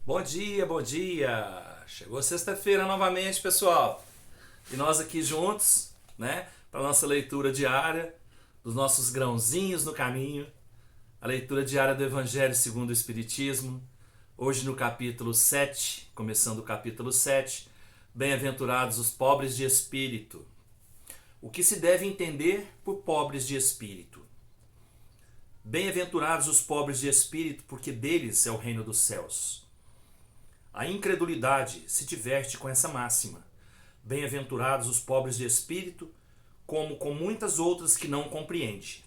Bom dia, bom dia! Chegou sexta-feira novamente, pessoal. E nós aqui juntos, né, para nossa leitura diária dos nossos grãozinhos no caminho, a leitura diária do Evangelho segundo o Espiritismo. Hoje no capítulo 7, começando o capítulo 7, Bem-aventurados os pobres de espírito. O que se deve entender por pobres de espírito? Bem-aventurados os pobres de espírito, porque deles é o reino dos céus. A incredulidade se diverte com essa máxima. Bem-aventurados os pobres de espírito, como com muitas outras que não compreende.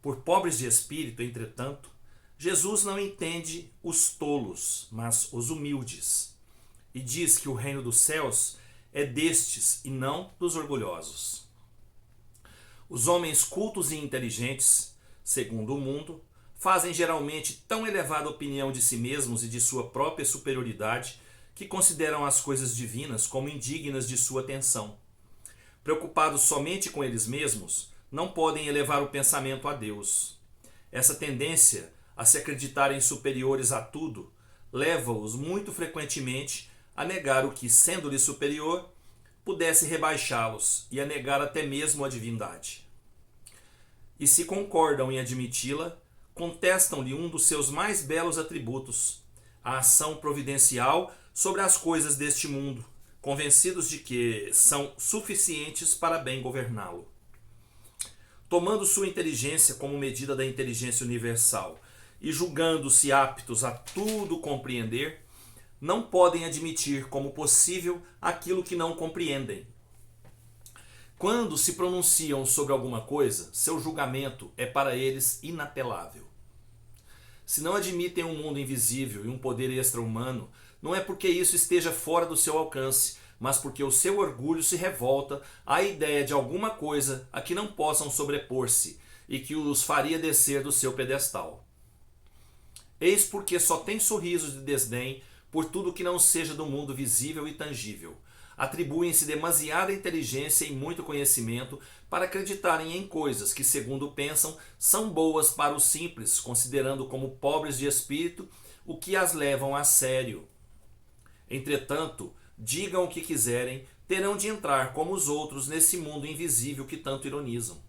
Por pobres de espírito, entretanto, Jesus não entende os tolos, mas os humildes, e diz que o reino dos céus é destes e não dos orgulhosos. Os homens cultos e inteligentes, segundo o mundo, fazem geralmente tão elevada opinião de si mesmos e de sua própria superioridade que consideram as coisas divinas como indignas de sua atenção. Preocupados somente com eles mesmos, não podem elevar o pensamento a Deus. Essa tendência a se acreditarem superiores a tudo leva-os muito frequentemente a negar o que, sendo-lhe superior, pudesse rebaixá-los e a negar até mesmo a divindade. E se concordam em admiti-la, contestam-lhe um dos seus mais belos atributos, a ação providencial sobre as coisas deste mundo, convencidos de que são suficientes para bem governá-lo. Tomando sua inteligência como medida da inteligência universal e julgando-se aptos a tudo compreender, não podem admitir como possível aquilo que não compreendem. Quando se pronunciam sobre alguma coisa, seu julgamento é para eles inapelável. Se não admitem um mundo invisível e um poder extra-humano, não é porque isso esteja fora do seu alcance, mas porque o seu orgulho se revolta à ideia de alguma coisa a que não possam sobrepor-se e que os faria descer do seu pedestal. Eis porque só tem sorrisos de desdém por tudo que não seja do mundo visível e tangível. Atribuem-se demasiada inteligência e muito conhecimento para acreditarem em coisas que, segundo pensam, são boas para os simples, considerando como pobres de espírito o que as levam a sério. Entretanto, digam o que quiserem, terão de entrar como os outros nesse mundo invisível que tanto ironizam.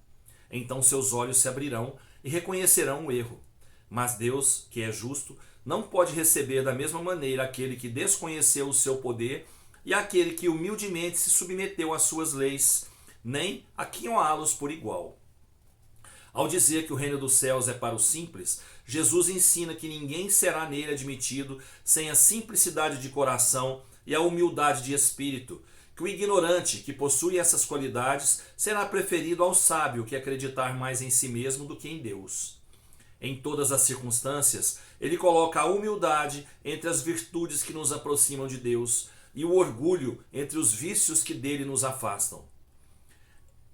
Então seus olhos se abrirão e reconhecerão o erro. Mas Deus, que é justo, não pode receber da mesma maneira aquele que desconheceu o seu poder e aquele que humildemente se submeteu às suas leis, nem aquinhoá-los por igual. Ao dizer que o reino dos céus é para os simples, Jesus ensina que ninguém será nele admitido sem a simplicidade de coração e a humildade de espírito, que o ignorante que possui essas qualidades será preferido ao sábio que acreditar mais em si mesmo do que em Deus. Em todas as circunstâncias, ele coloca a humildade entre as virtudes que nos aproximam de Deus e o orgulho entre os vícios que dele nos afastam.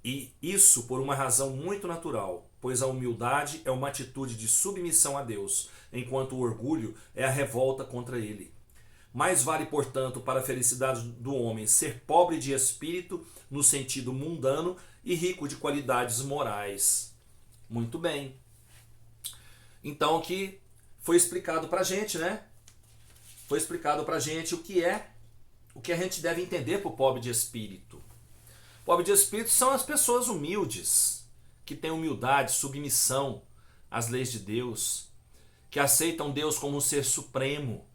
E isso por uma razão muito natural, pois a humildade é uma atitude de submissão a Deus, enquanto o orgulho é a revolta contra ele. Mais vale, portanto, para a felicidade do homem ser pobre de espírito, no sentido mundano, e rico de qualidades morais. Muito bem. Então aqui foi explicado pra gente, né? Foi explicado pra gente o que a gente deve entender por pobre de espírito. Pobre de espírito são as pessoas humildes, que têm humildade, submissão às leis de Deus, que aceitam Deus como um ser supremo,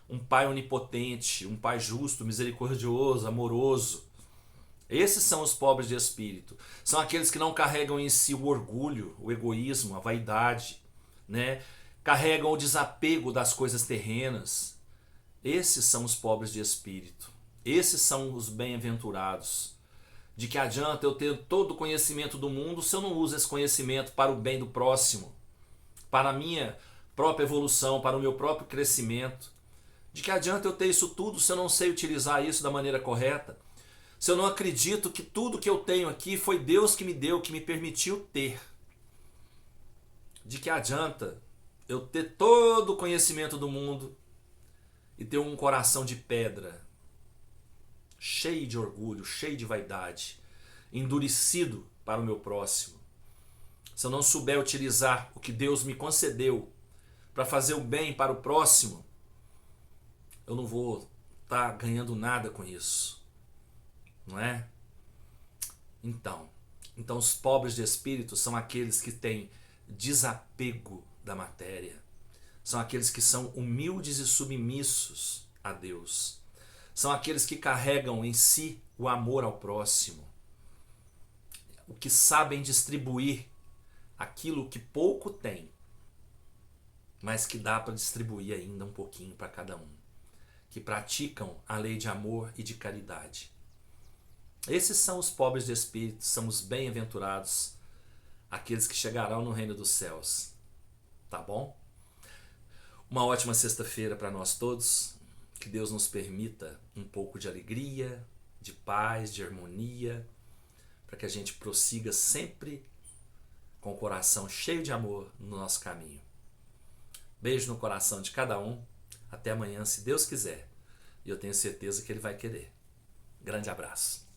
um Pai onipotente, um Pai justo, misericordioso, amoroso. Esses são os pobres de espírito. São aqueles que não carregam em si o orgulho, o egoísmo, a vaidade, né? Carregam o desapego das coisas terrenas. Esses são os pobres de espírito. Esses são os bem-aventurados. De que adianta eu ter todo o conhecimento do mundo se eu não uso esse conhecimento para o bem do próximo, para a minha própria evolução, para o meu próprio crescimento? De que adianta eu ter isso tudo se eu não sei utilizar isso da maneira correta? Se eu não acredito que tudo que eu tenho aqui foi Deus que me deu, que me permitiu ter? De que adianta eu ter todo o conhecimento do mundo e ter um coração de pedra, cheio de orgulho, cheio de vaidade, endurecido para o meu próximo? Se eu não souber utilizar o que Deus me concedeu para fazer o bem para o próximo, eu não vou estar ganhando nada com isso, não é? Então os pobres de espírito são aqueles que têm desapego da matéria, são aqueles que são humildes e submissos a Deus, são aqueles que carregam em si o amor ao próximo, o que sabem distribuir aquilo que pouco tem, mas que dá para distribuir ainda um pouquinho para cada um, que praticam a lei de amor e de caridade. Esses são os pobres de espírito, são os bem-aventurados, aqueles que chegarão no reino dos céus. Tá bom? Uma ótima sexta-feira para nós todos. Que Deus nos permita um pouco de alegria, de paz, de harmonia, para que a gente prossiga sempre com o coração cheio de amor no nosso caminho. Beijo no coração de cada um. Até amanhã, se Deus quiser. E eu tenho certeza que Ele vai querer. Grande abraço.